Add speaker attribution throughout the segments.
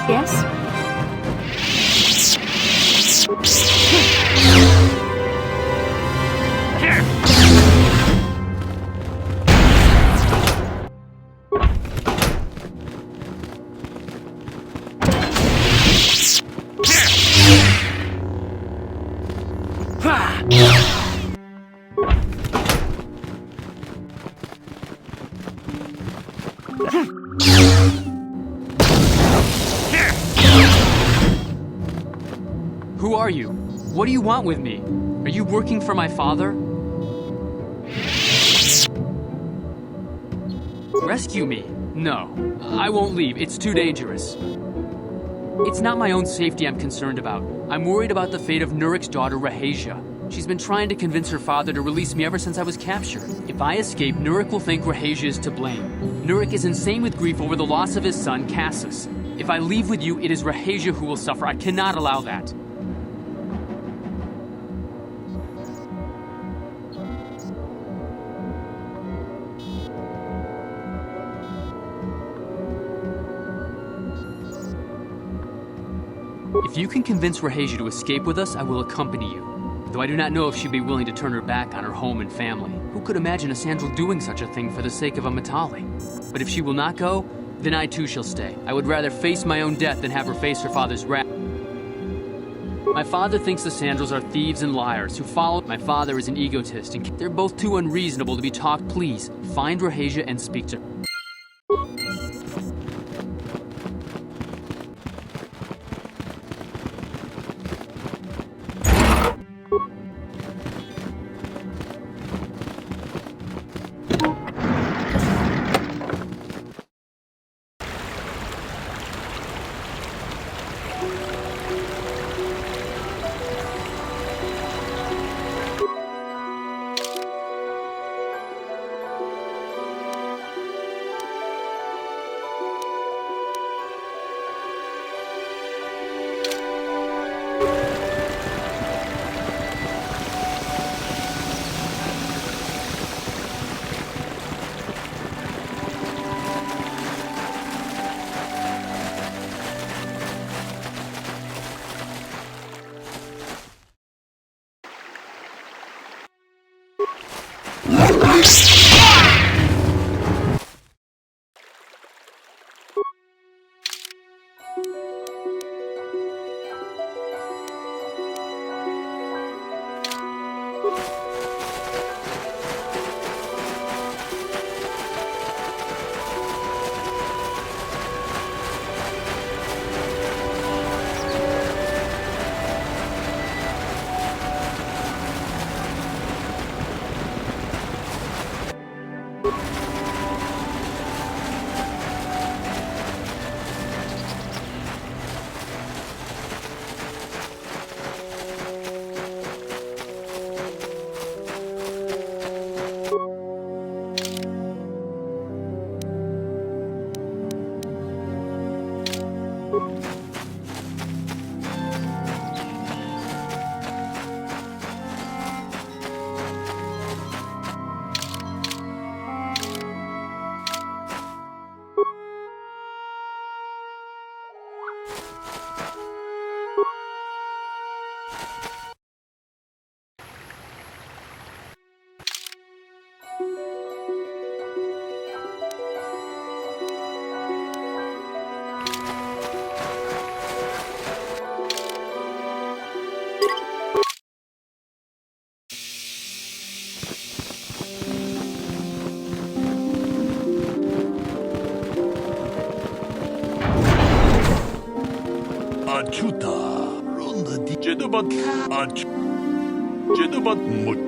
Speaker 1: Yes?
Speaker 2: Who are you? What do you want with me? Are you working for my father? Rescue me? No, I won't leave. It's too dangerous. It's not my own safety I'm concerned about. I'm worried about the fate of Nurik's daughter, Rahasia. She's been trying to convince her father to release me ever since I was captured. If I escape, Nurik will think Rahasia is to blame. Nurik is insane with grief over the loss of his son, Cassus. If I leave with you, it is Rahasia who will suffer. I cannot allow that. If you can convince Rahasia to escape with us, I will accompany you. Though I do not know if she'd be willing to turn her back on her home and family. Who could imagine a Sandral doing such a thing for the sake of a Matali? But if she will not go, then I too shall stay. I would rather face my own death than have her face her father's wrath. My father thinks the Sandrals are thieves and liars who follow. My father is an egotist, and they're both too unreasonable to be talked. Please, find Rahasia and speak to her.
Speaker 3: Achuta, ronda di Jedabat, Jedabat Mut.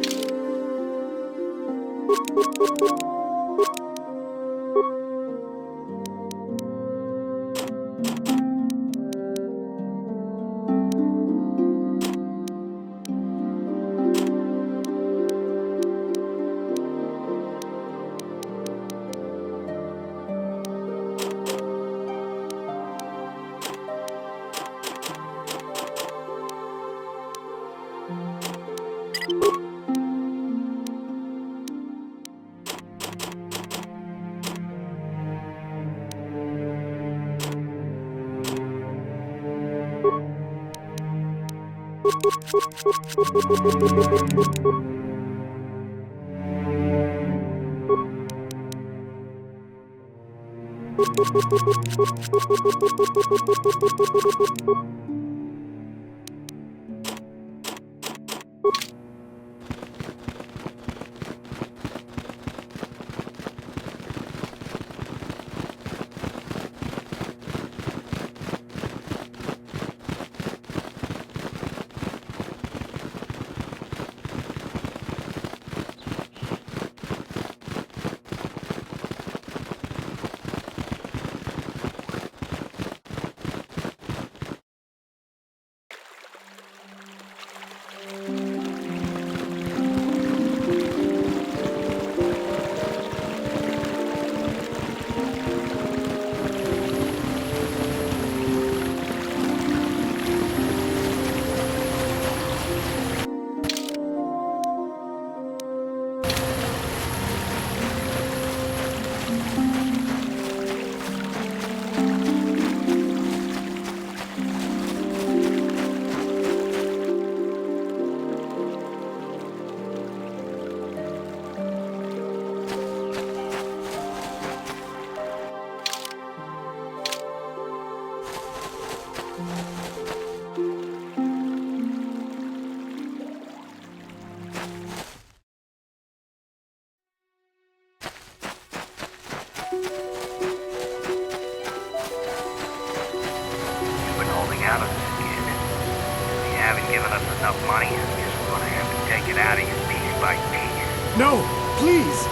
Speaker 4: No, please!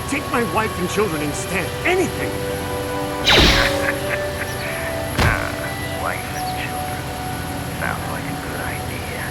Speaker 4: Take my wife and children instead. Anything!
Speaker 5: Wife and children. Sounds like a good idea.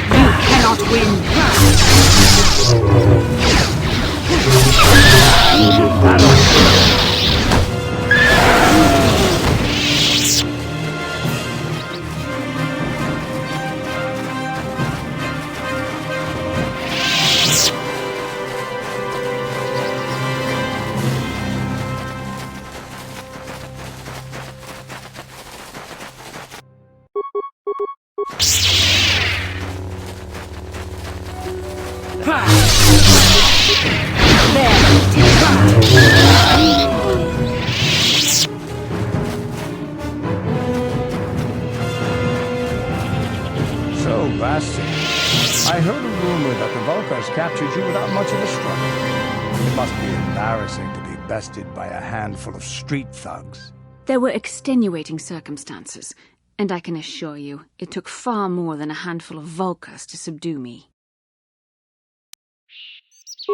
Speaker 1: You cannot win.
Speaker 6: So, Basti, I heard a rumor that the Vulkars captured you without much of a struggle. It must be embarrassing to be bested by a handful of street thugs.
Speaker 1: There were extenuating circumstances, and I can assure you, it took far more than a handful of Vulkars to subdue me.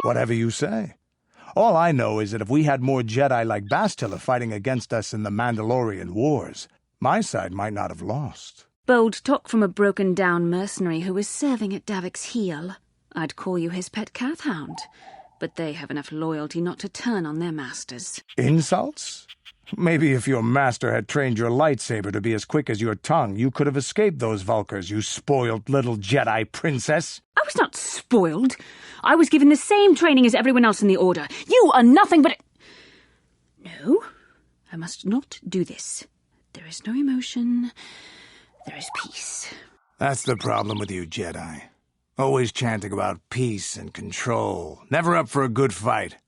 Speaker 6: Whatever you say. All I know is that if we had more Jedi like Bastila fighting against us in the Mandalorian Wars, my side might not have lost.
Speaker 1: Bold talk from a broken-down mercenary who is serving at Davik's heel. I'd call you his pet cat-hound, but they have enough loyalty not to turn on their masters.
Speaker 6: Insults? Maybe if your master had trained your lightsaber to be as quick as your tongue, you could have escaped those Vulkars, you spoiled little Jedi princess.
Speaker 1: I was not spoiled. I was given the same training as everyone else in the Order. You are nothing but... No, I must not do this. There is no emotion. There is peace.
Speaker 6: That's the problem with you Jedi. Always chanting about peace and control. Never up for a good fight.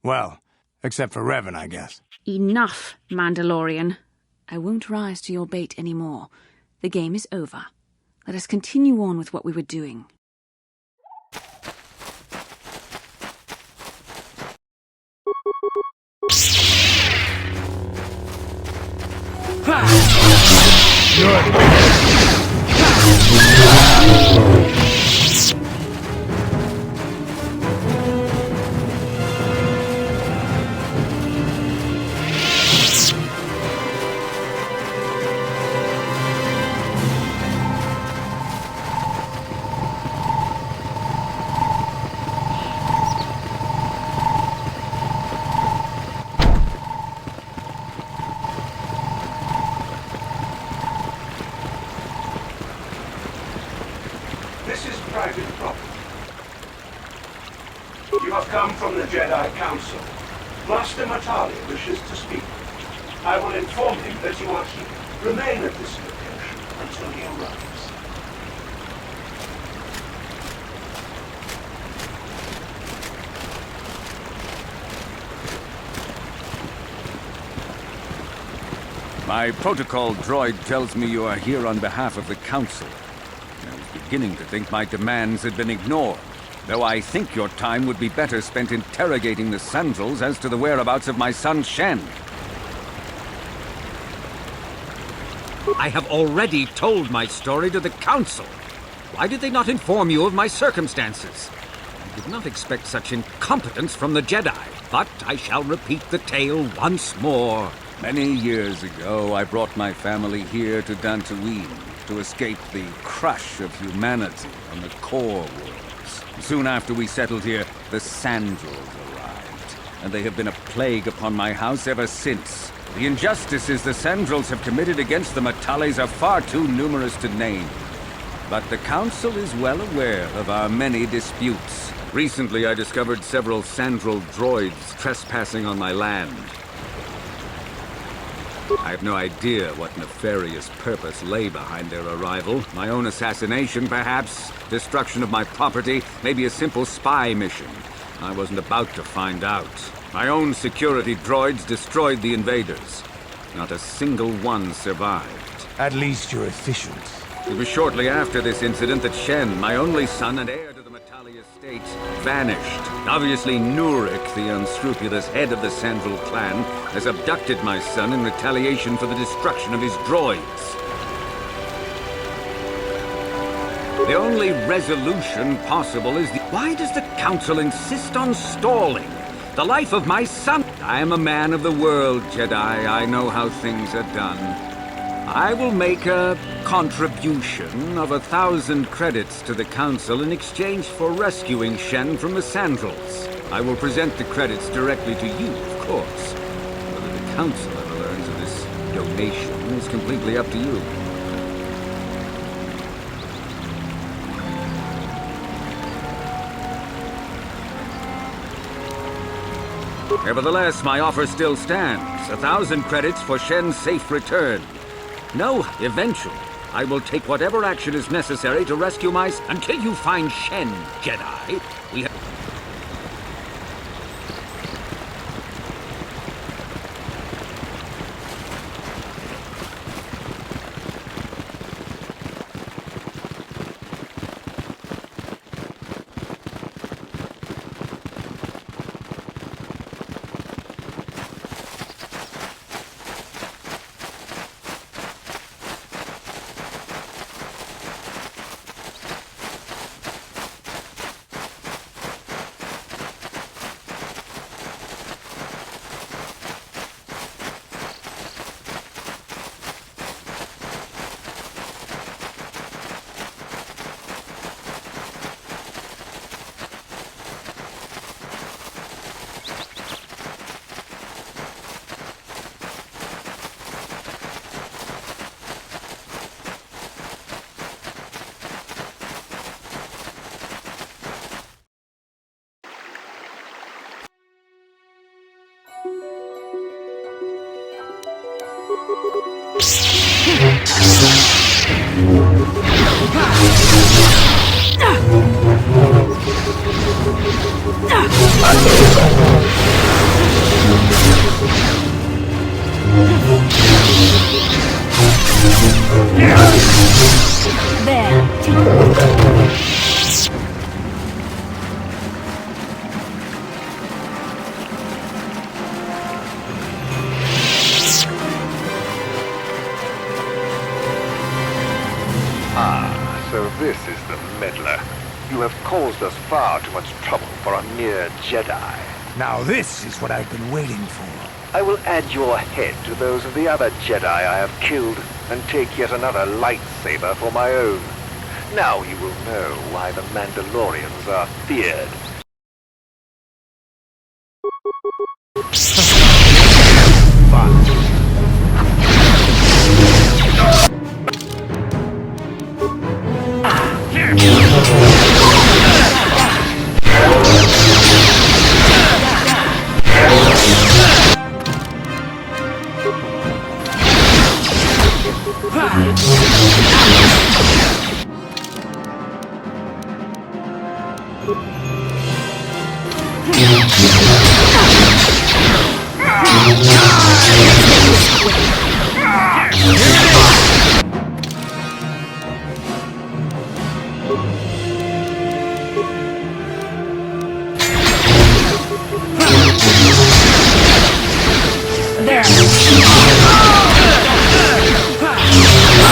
Speaker 6: Well, except for Revan, I guess.
Speaker 1: Enough, Mandalorian. I won't rise to your bait anymore. The game is over. Let us continue on with what we were doing.
Speaker 7: This is private property. You have come from the Jedi Council. Master Matali wishes to speak. I will inform him that you are here. Remain at this location until he arrives.
Speaker 8: My protocol droid tells me you are here on behalf of the Council. I was beginning to think my demands had been ignored, though I think your time would be better spent interrogating the Sandals as to the whereabouts of my son Shen. I have already told my story to the Council. Why did they not inform you of my circumstances? I did not expect such incompetence from the Jedi, but I shall repeat the tale once more. Many years ago, I brought my family here to Dantooine to escape the crush of humanity on the core worlds. Soon after we settled here, the Sandals arrived, and they have been a plague upon my house ever since. The injustices the Sandals have committed against the Matales are far too numerous to name. But the Council is well aware of our many disputes. Recently, I discovered several Sandral droids trespassing on my land. I have no idea what nefarious purpose lay behind their arrival. My own assassination, perhaps? Destruction of my property? Maybe a simple spy mission? I wasn't about to find out. My own security droids destroyed the invaders. Not a single one survived.
Speaker 6: At least you're efficient.
Speaker 8: It was shortly after this incident that Shen, my only son and heir to the Matali estates, vanished. Obviously, Nurik, the unscrupulous head of the Sandral clan, has abducted my son in retaliation for the destruction of his droids. The only resolution possible is the... Why does the Council insist on stalling the life of my son? I am a man of the world, Jedi. I know how things are done. I will make a contribution of 1,000 credits to the Council in exchange for rescuing Shen from the Sandrals. I will present the credits directly to you, of course. Whether the Council ever learns of this donation is completely up to you. Nevertheless, my offer still stands. 1,000 credits for Shen's safe return. No, eventually, I will take whatever action is necessary to rescue my... Until you find Shen, Jedi, we have...
Speaker 5: So this is the meddler. You have caused us far too much trouble for a mere Jedi.
Speaker 6: Now this is what I've been waiting for.
Speaker 5: I will add your head to those of the other Jedi I have killed and take yet another lightsaber for my own. Now you will know why the Mandalorians are feared.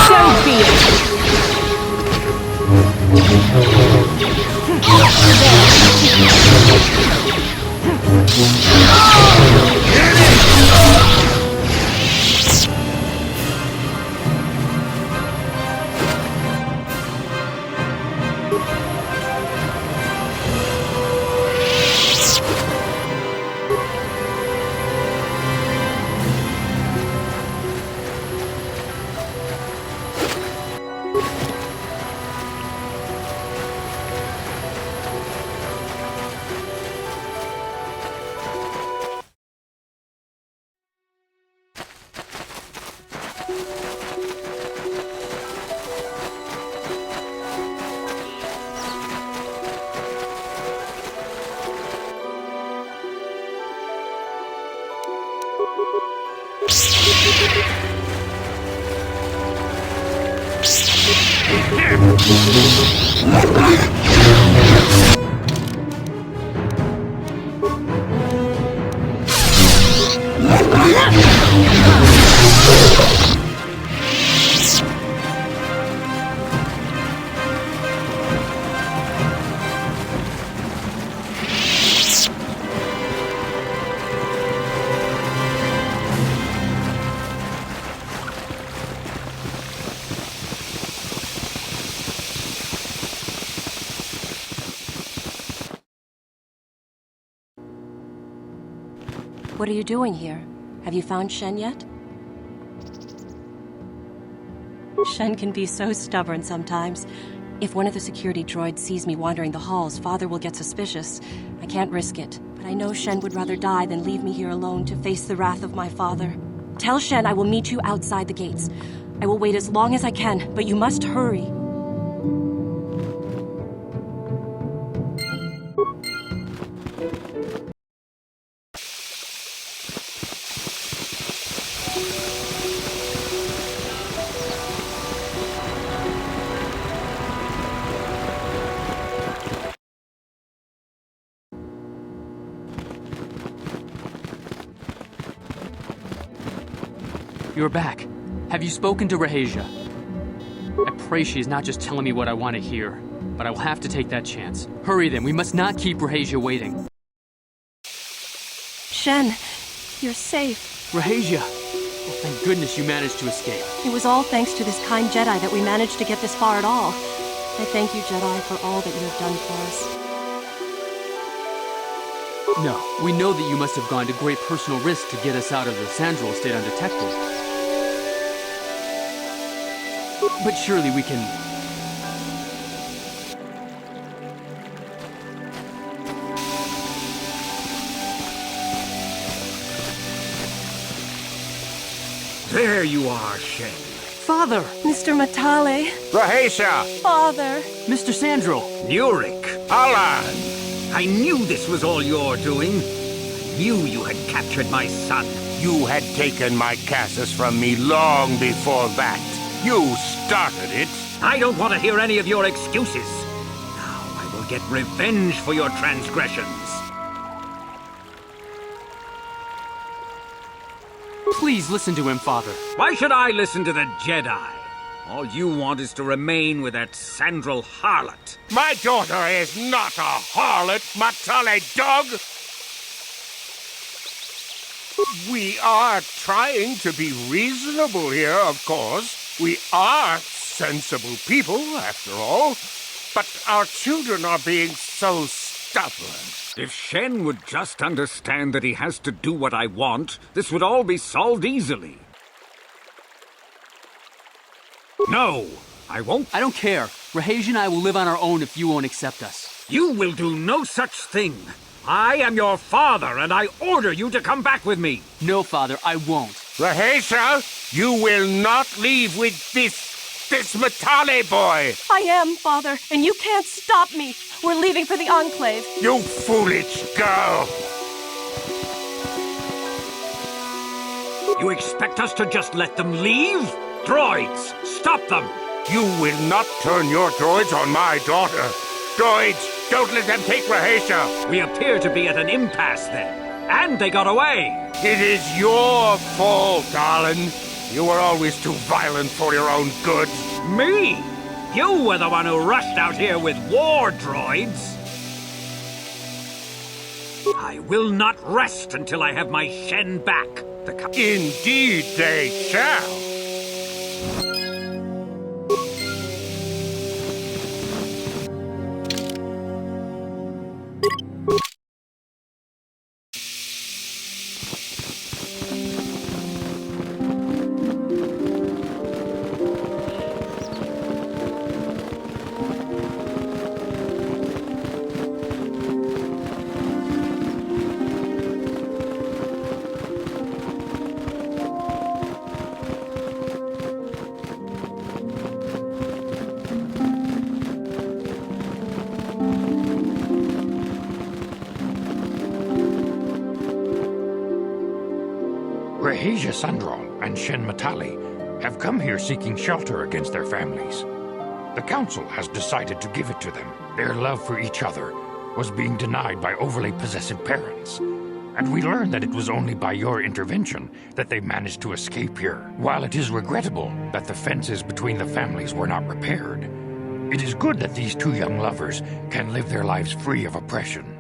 Speaker 1: So be it.
Speaker 9: What are you doing here? Have you found Shen yet? Shen can be so stubborn sometimes. If one of the security droids sees me wandering the halls, Father will get suspicious. I can't risk it, but I know Shen would rather die than leave me here alone to face the wrath of my father. Tell Shen I will meet you outside the gates. I will wait as long as I can, but you must hurry.
Speaker 2: You're back. Have you spoken to Rehasia? I pray she is not just telling me what I want to hear, but I will have to take that chance. Hurry then, we must not keep Rehasia waiting.
Speaker 9: Shen, you're safe.
Speaker 2: Rehasia! Oh, thank goodness you managed to escape.
Speaker 9: It was all thanks to this kind Jedi that we managed to get this far at all. I thank you, Jedi, for all that you have done for us.
Speaker 2: No, we know that you must have gone to great personal risk to get us out of the Sandral estate undetected. But surely we can...
Speaker 8: There you are, Shen.
Speaker 2: Father!
Speaker 9: Mr. Matale.
Speaker 6: Rehasia!
Speaker 9: Father.
Speaker 2: Mr. Sandral!
Speaker 8: Nurik!
Speaker 6: Alan!
Speaker 8: I knew this was all your doing. I knew you had captured my son.
Speaker 6: You had taken my Casus from me long before that. You started it.
Speaker 8: I don't want to hear any of your excuses. Now I will get revenge for your transgressions.
Speaker 2: Please listen to him, Father.
Speaker 8: Why should I listen to the Jedi? All you want is to remain with that Sandral harlot.
Speaker 6: My daughter is not a harlot, Matale dog! We are trying to be reasonable here, of course. We are sensible people, after all. But our children are being so stubborn.
Speaker 8: If Shen would just understand that he has to do what I want, this would all be solved easily. No, I won't.
Speaker 2: I don't care. Rehasia and I will live on our own if you won't accept us.
Speaker 8: You will do no such thing. I am your father, and I order you to come back with me.
Speaker 2: No, Father, I won't.
Speaker 6: Rehasia, you will not leave with this Matale boy.
Speaker 9: I am, Father, and you can't stop me. We're leaving for the Enclave.
Speaker 6: You foolish girl.
Speaker 8: You expect us to just let them leave? Droids, stop them!
Speaker 6: You will not turn your droids on my daughter. Droids, don't let them take Rehasia.
Speaker 8: We appear to be at an impasse then. And they got away.
Speaker 6: It is your fault, darling. You were always too violent for your own good.
Speaker 8: Me? You were the one who rushed out here with war droids. I will not rest until I have my Shen back.
Speaker 6: Indeed they shall.
Speaker 10: Rehasia Sandral and Shen Matale have come here seeking shelter against their families. The Council has decided to give it to them. Their love for each other was being denied by overly possessive parents. And we learned that it was only by your intervention that they managed to escape here. While it is regrettable that the fences between the families were not repaired, it is good that these two young lovers can live their lives free of oppression.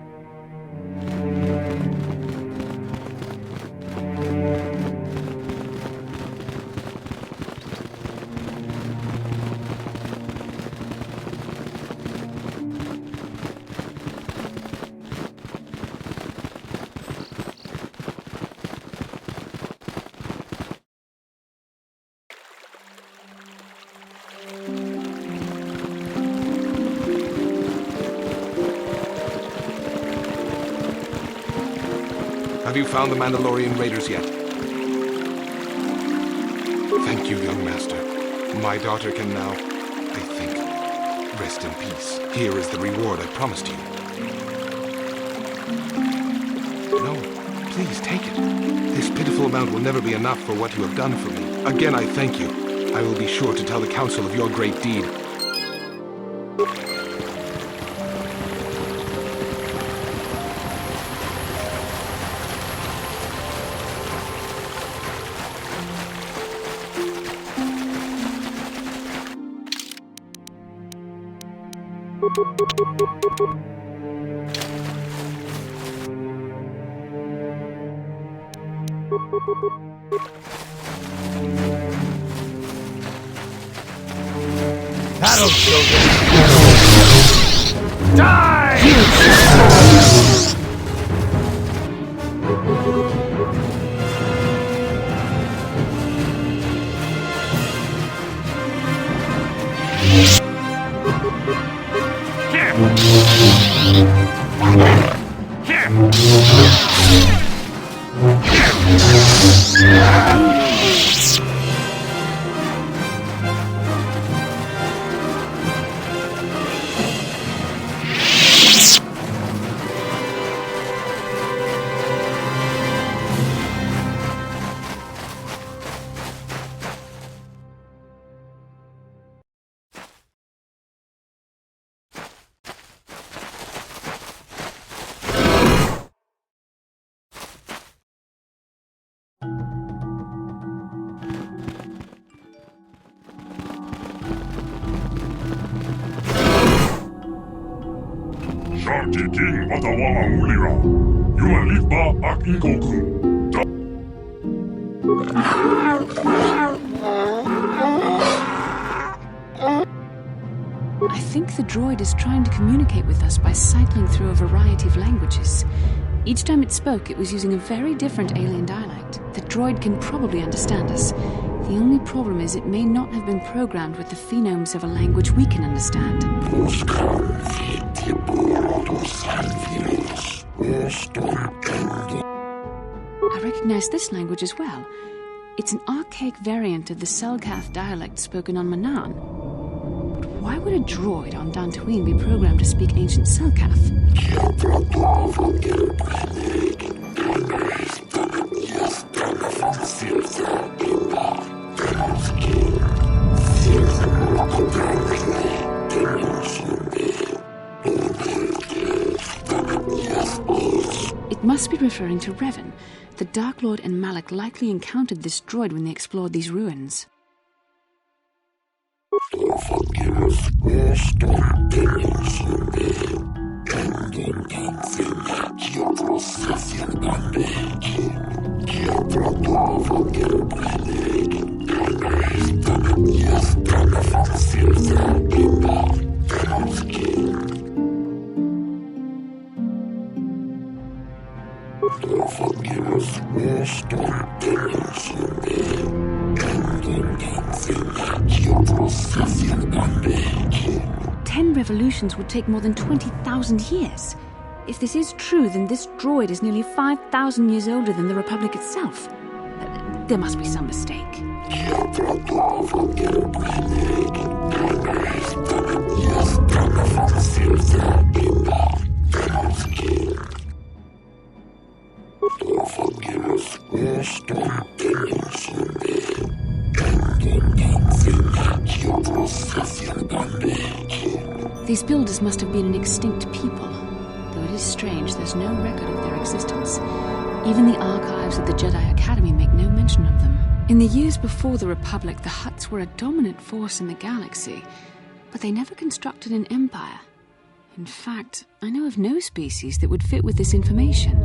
Speaker 11: Have you found the Mandalorian raiders yet? Thank you, young master. My daughter can now, I think, rest in peace. Here is the reward I promised you. No, please take it. This pitiful amount will never be enough for what you have done for me. Again, I thank you. I will be sure to tell the Council of your great deed.
Speaker 3: Battle, children! Die!
Speaker 12: King Watawama Mulira, Yualipa Akikoku.
Speaker 1: I think the droid is trying to communicate with us by cycling through a variety of languages. Each time it spoke, it was using a very different alien dialect. The droid can probably understand us. The only problem is it may not have been programmed with the phonemes of a language we can understand. I recognize this language as well. It's an archaic variant of the Selkath dialect spoken on Manaan. But why would a droid on Dantooine be programmed to speak ancient Selkath? It must be referring to Revan. The Dark Lord and Malak likely encountered this droid when they explored these ruins. Ten revolutions would take more than 20,000 years. If this is true, then this droid is nearly 5,000 years older than the Republic itself. There must be some mistake. These builders must have been an extinct people. Though it is strange, there's no record of their existence. Even the archives of the Jedi Academy make no mention of them. In the years before the Republic, the Hutts were a dominant force in the galaxy, but they never constructed an empire. In fact, I know of no species that would fit with this information.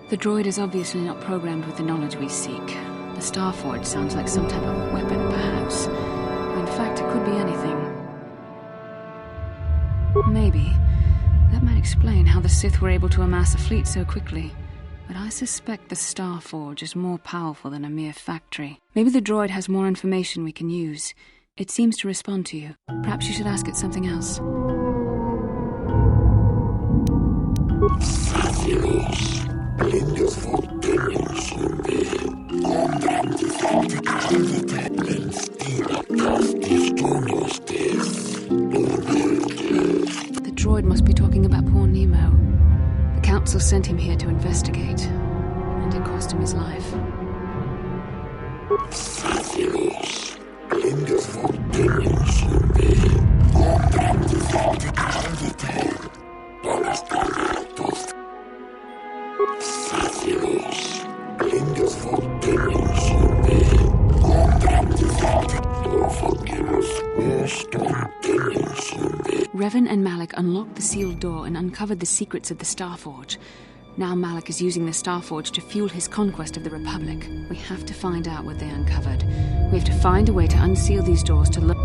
Speaker 1: The droid is obviously not programmed with the knowledge we seek. The Starforge sounds like some type of weapon, perhaps. In fact, it could be anything. Maybe. That might explain how the Sith were able to amass a fleet so quickly. But I suspect the Starforge is more powerful than a mere factory. Maybe the droid has more information we can use. It seems to respond to you. Perhaps you should ask it something else. The droid must be talking about poor Nemo. The Council sent him here to investigate, and it cost him his life. Revan and Malak unlocked the sealed door and uncovered the secrets of the Starforge. Now Malak is using the Starforge to fuel his conquest of the Republic. We have to find out what they uncovered. We have to find a way to unseal these doors to look...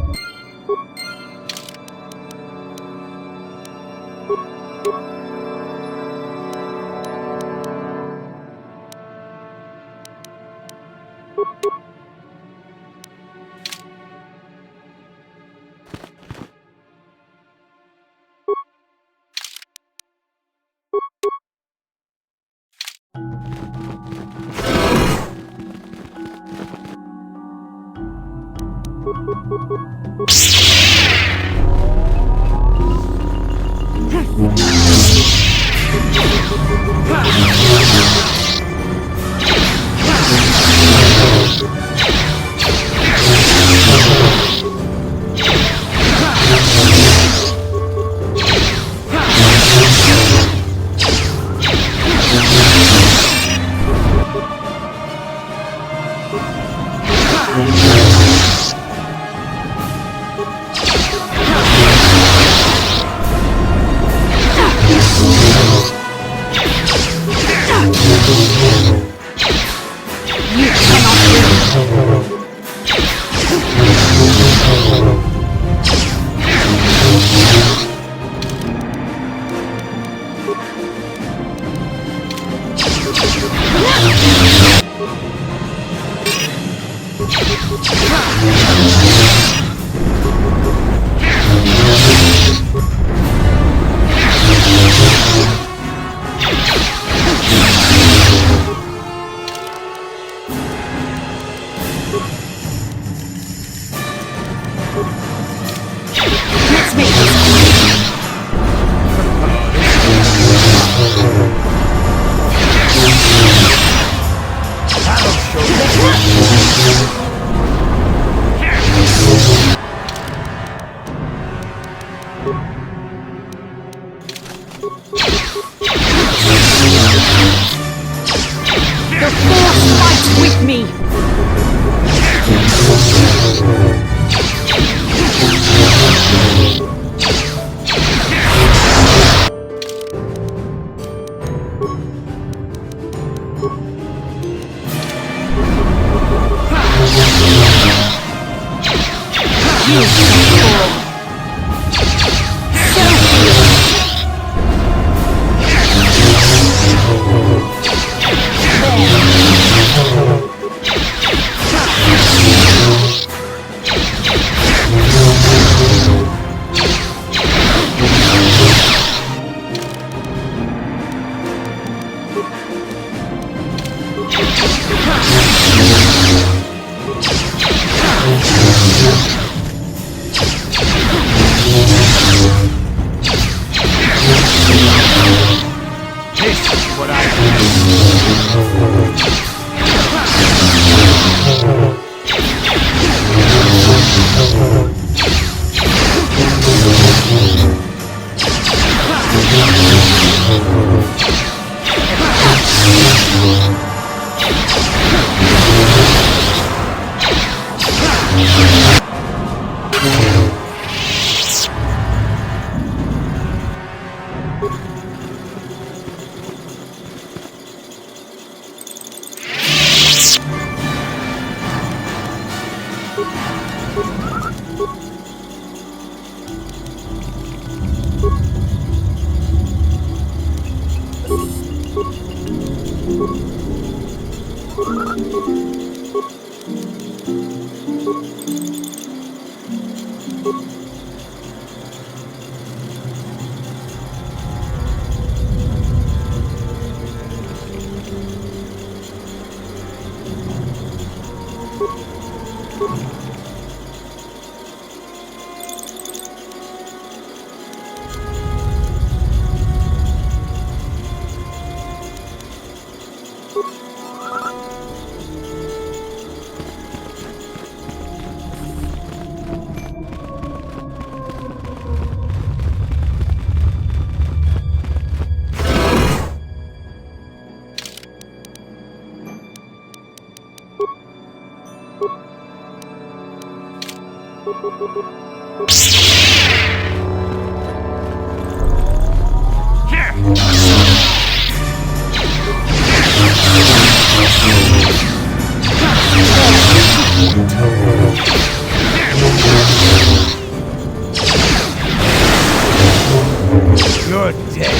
Speaker 13: You're dead.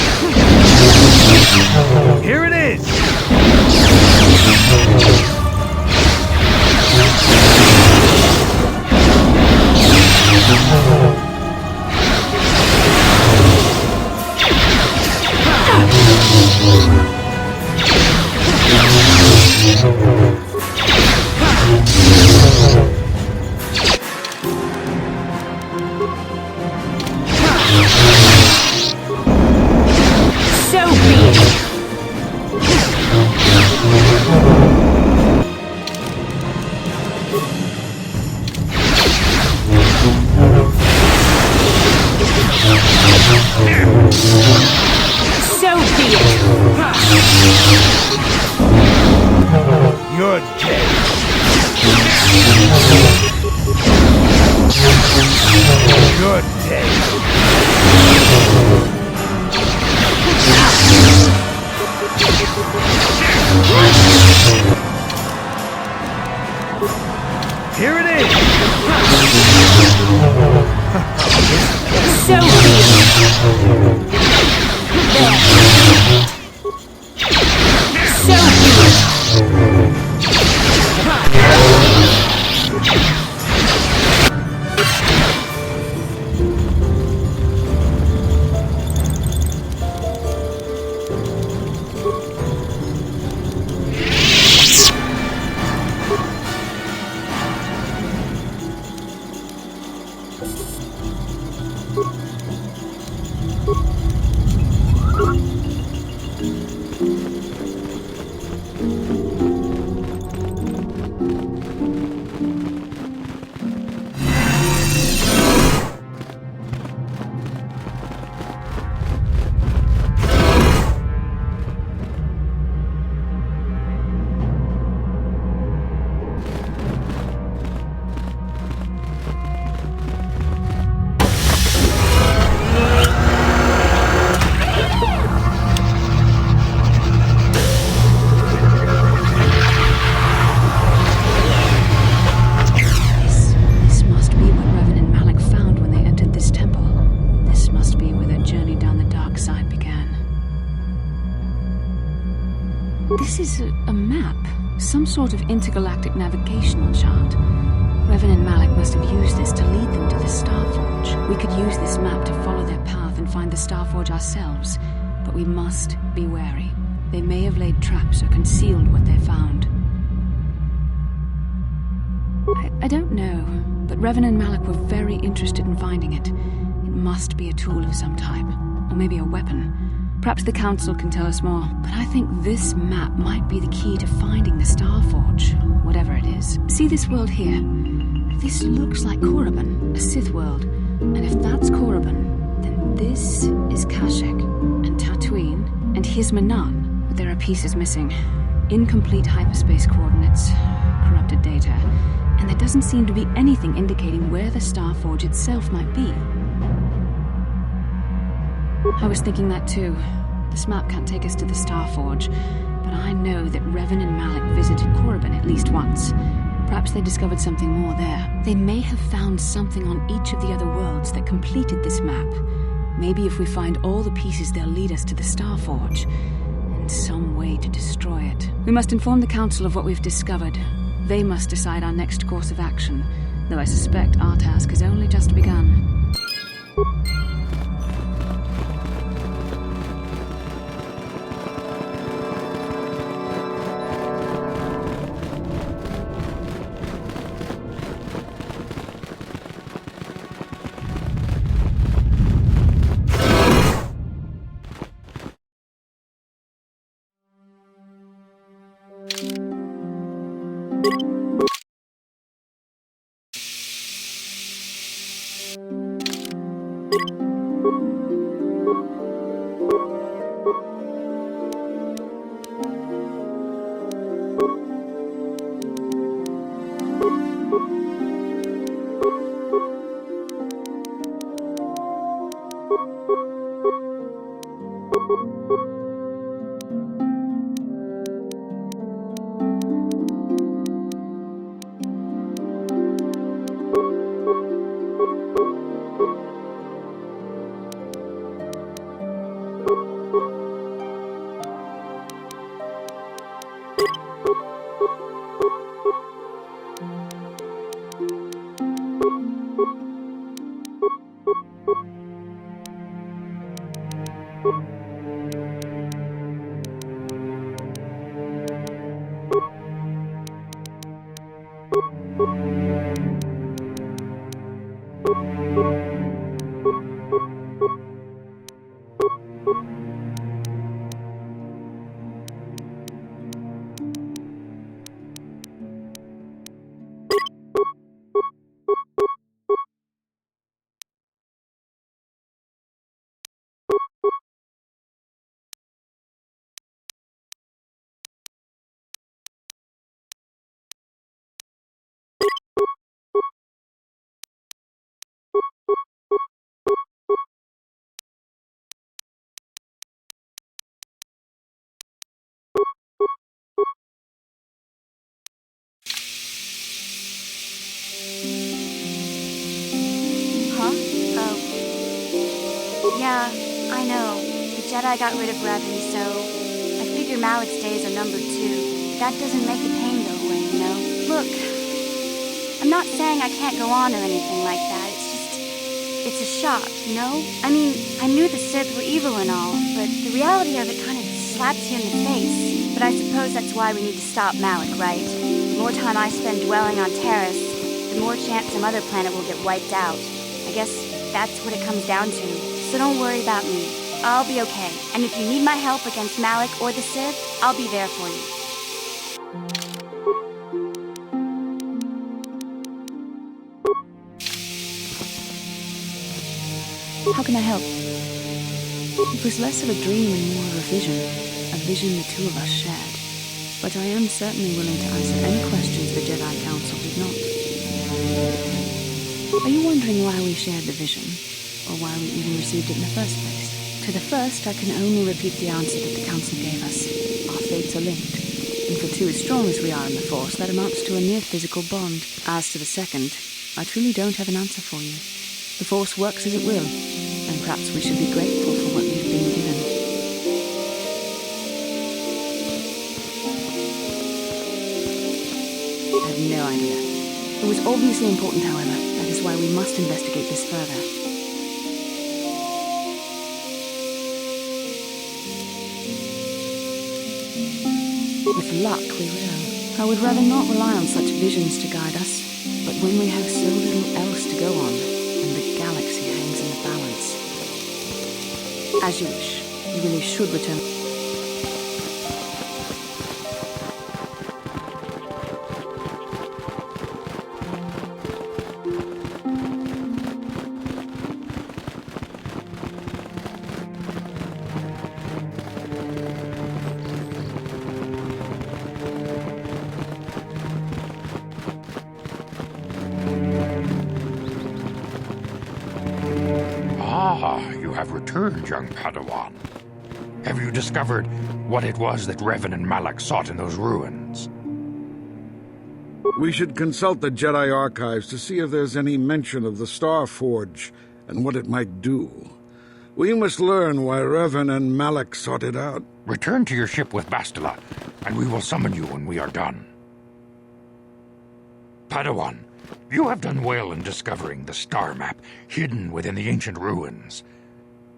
Speaker 13: Here it is. You're dead. You're dead. Here it is.
Speaker 1: So some sort of intergalactic navigational chart. Revan and Malak must have used this to lead them to the Starforge. We could use this map to follow their path and find the Starforge ourselves, but we must be wary. They may have laid traps or concealed what they found. I don't know, but Revan and Malak were very interested in finding it. It must be a tool of some type, or maybe a weapon. Perhaps the Council can tell us more, but I think this map might be the key to finding the Starforge, whatever it is. See this world here? This looks like Korriban, a Sith world. And if that's Korriban, then this is Kashyyyk, and Dantooine, and here's Manaan. But there are pieces missing. Incomplete hyperspace coordinates, corrupted data, and there doesn't seem to be anything indicating where the Starforge itself might be. I was thinking that too. This map can't take us to the Starforge, but I know that Revan and Malak visited Korriban at least once. Perhaps they discovered something more there. They may have found something on each of the other worlds that completed this map. Maybe if we find all the pieces, they'll lead us to the Starforge, and some way to destroy it. We must inform the Council of what we've discovered. They must decide our next course of action, though I suspect our task has only just begun.
Speaker 14: Yeah, I know. The Jedi got rid of Revan, so I figure Malak's days are numbered too. That doesn't make the pain go away, you know? Look, I'm not saying I can't go on or anything like that. It's a shock, you know? I mean, I knew the Sith were evil and all, but the reality of it kind of slaps you in the face. But I suppose that's why we need to stop Malak, right? The more time I spend dwelling on Terrace, the more chance some other planet will get wiped out. I guess that's what it comes down to. So don't worry about me. I'll be okay. And if you need my help against Malak or the Sith, I'll be there for you.
Speaker 1: How can I help? It was less of a dream and more of a vision the two of us shared. But I am certainly willing to answer any questions the Jedi Council did not. Are you wondering why we shared the vision, or why we even received it in the first place? To the first, I can only repeat the answer that the Council gave us. Our fates are linked. And for two as strong as we are in the Force, that amounts to a near-physical bond. As to the second, I truly don't have an answer for you. The Force works as it will, and perhaps we should be grateful for what we've been given. had no idea. It was obviously important, however. That is why we must investigate this further. With luck, we will. I would rather not rely on such visions to guide us. But when we have so little else to go on, and the galaxy hangs in the balance... As you wish. You really should return...
Speaker 10: You have returned, young Padawan. Have you discovered what it was that Revan and Malak sought in those ruins?
Speaker 15: We should consult the Jedi archives to see if there's any mention of the Star Forge and what it might do. We must learn why Revan and Malak sought it out.
Speaker 10: Return to your ship with Bastila, and we will summon you when we are done. Padawan, you have done well in discovering the star map hidden within the ancient ruins.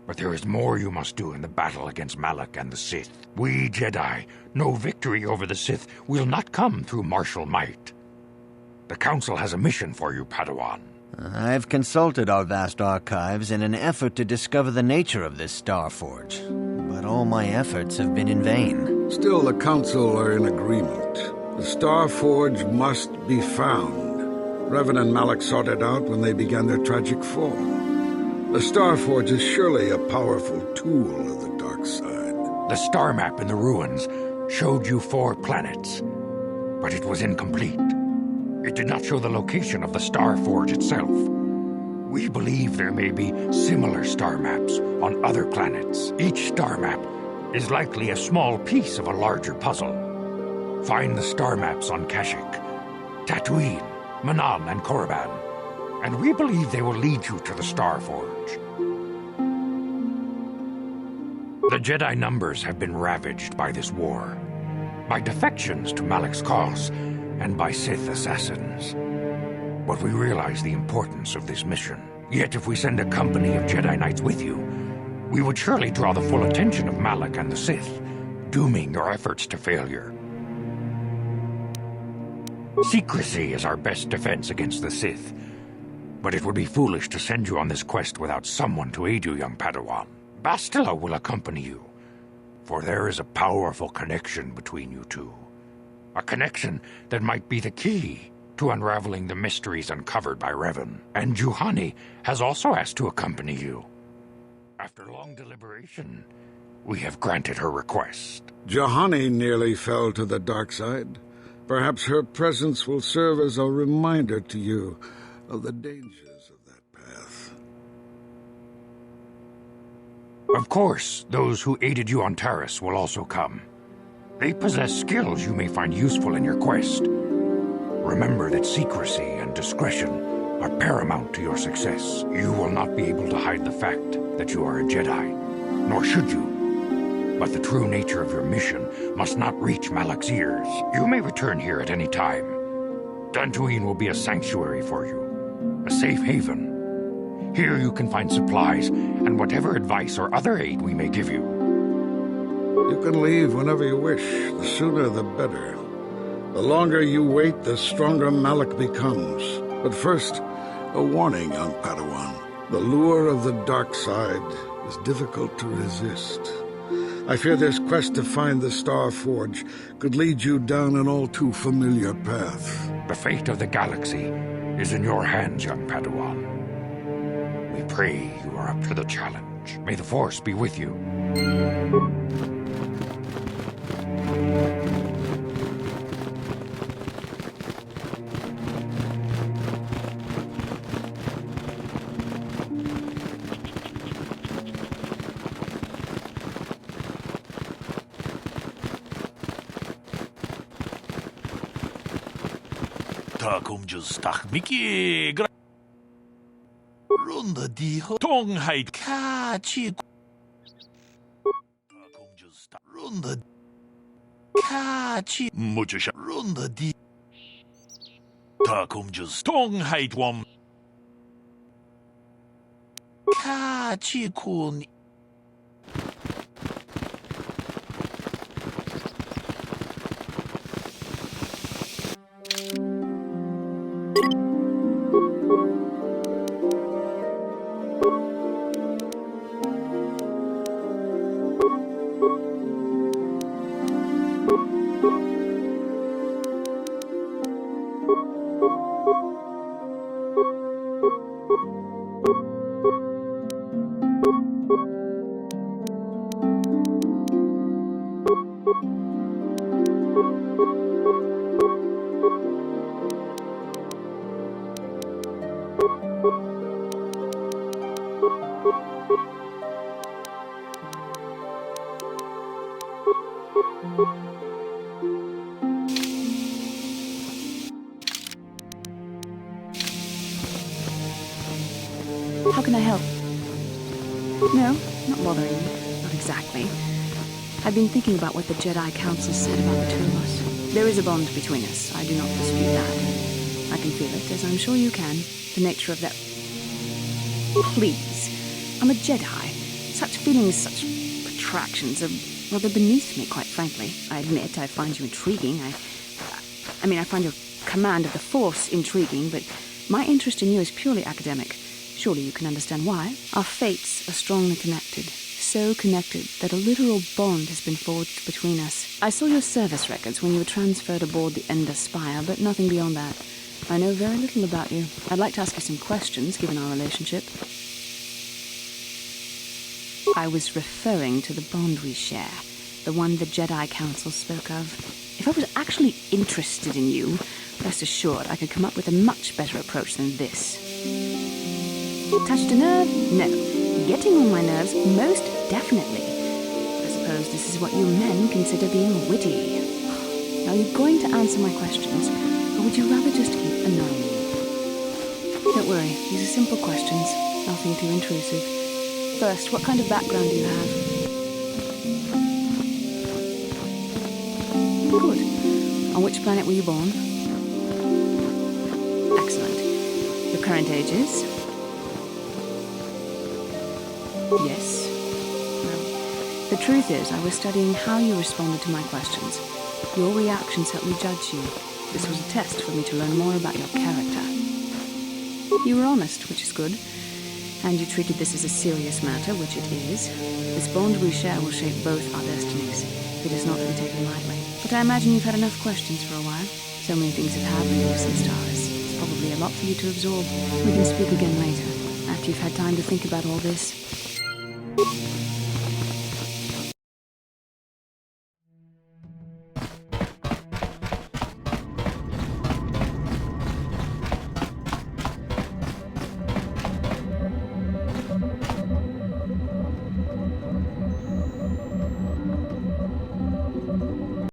Speaker 10: But there is more you must do in the battle against Malak and the Sith. We Jedi know victory over the Sith will not come through martial might. The Council has a mission for you, Padawan.
Speaker 16: I've consulted our vast archives in an effort to discover the nature of this Star Forge, but all my efforts have been in vain.
Speaker 15: Still, the Council are in agreement. The Star Forge must be found. Revan and Malak sought it out when they began their tragic fall. The Star Forge is surely a powerful tool of the dark side.
Speaker 10: The star map in the ruins showed you 4 planets, but it was incomplete. It did not show the location of the Star Forge itself. We believe there may be similar star maps on other planets. Each star map is likely a small piece of a larger puzzle. Find the star maps on Kashyyyk, Dantooine, Manan, and Korriban, and we believe they will lead you to the Star Forge. The Jedi numbers have been ravaged by this war, by defections to Malak's cause, and by Sith assassins. But we realize the importance of this mission. Yet if we send a company of Jedi Knights with you, we would surely draw the full attention of Malak and the Sith, dooming your efforts to failure. Secrecy is our best defense against the Sith, but it would be foolish to send you on this quest without someone to aid you, young Padawan. Bastila will accompany you, for there is a powerful connection between you two. A connection that might be the key to unraveling the mysteries uncovered by Revan. And Juhani has also asked to accompany you. After long deliberation, we have granted her request.
Speaker 15: Juhani nearly fell to the dark side. Perhaps her presence will serve as a reminder to you of the dangers of that path.
Speaker 10: Of course, those who aided you on Taris will also come. They possess skills you may find useful in your quest. Remember that secrecy and discretion are paramount to your success. You will not be able to hide the fact that you are a Jedi, nor should you. But the true nature of your mission must not reach Malak's ears. You may return here at any time. Dantooine will be a sanctuary for you, a safe haven. Here you can find supplies and whatever advice or other aid we may give you.
Speaker 15: You can leave whenever you wish. The sooner the better. The longer you wait, the stronger Malak becomes. But first, a warning, young Padawan. The lure of the dark side is difficult to resist. I fear this quest to find the Star Forge could lead you down an all too familiar path.
Speaker 10: The fate of the galaxy is in your hands, young Padawan. We pray you are up to the challenge. May the Force be with you.
Speaker 3: Takum stach Mickey Runda di Tongheit Kachi Takum Runda Kachi Muchasha Runda di Ta kom just tong heit wam. Ka chi kun.
Speaker 1: How can I help? No, not bothering you. Not exactly. I've been thinking about what the Jedi Council said about the two of us. There is a bond between us. I do not dispute that. I can feel it, as I'm sure you can. The nature of that... Please. I'm a Jedi. Such feelings, such attractions are rather beneath me, quite frankly. I admit I find you intriguing. I find your command of the Force intriguing, but my interest in you is purely academic. Surely you can understand why. Our fates are strongly connected. So connected that a literal bond has been forged between us. I saw your service records when you were transferred aboard the Ender Spire, but nothing beyond that. I know very little about you. I'd like to ask you some questions, given our relationship. I was referring to the bond we share, the one the Jedi Council spoke of. If I was actually interested in you, rest assured I could come up with a much better approach than this. Touched a nerve? No. Getting on my nerves? Most definitely. I suppose this is what you men consider being witty. Are you going to answer my questions, or would you rather just keep annoying me? Don't worry, these are simple questions, nothing too intrusive. First, what kind of background do you have? Good. On which planet were you born? Excellent. Your current age is? Yes. Well, the truth is, I was studying how you responded to my questions. Your reactions helped me judge you. This was a test for me to learn more about your character. You were honest, which is good. And you treated this as a serious matter, which it is. This bond we share will shape both our destinies. It is not to be taken lightly. But I imagine you've had enough questions for a while. So many things have happened in recent stars. It's probably a lot for you to absorb. We can speak again later, after you've had time to think about all this.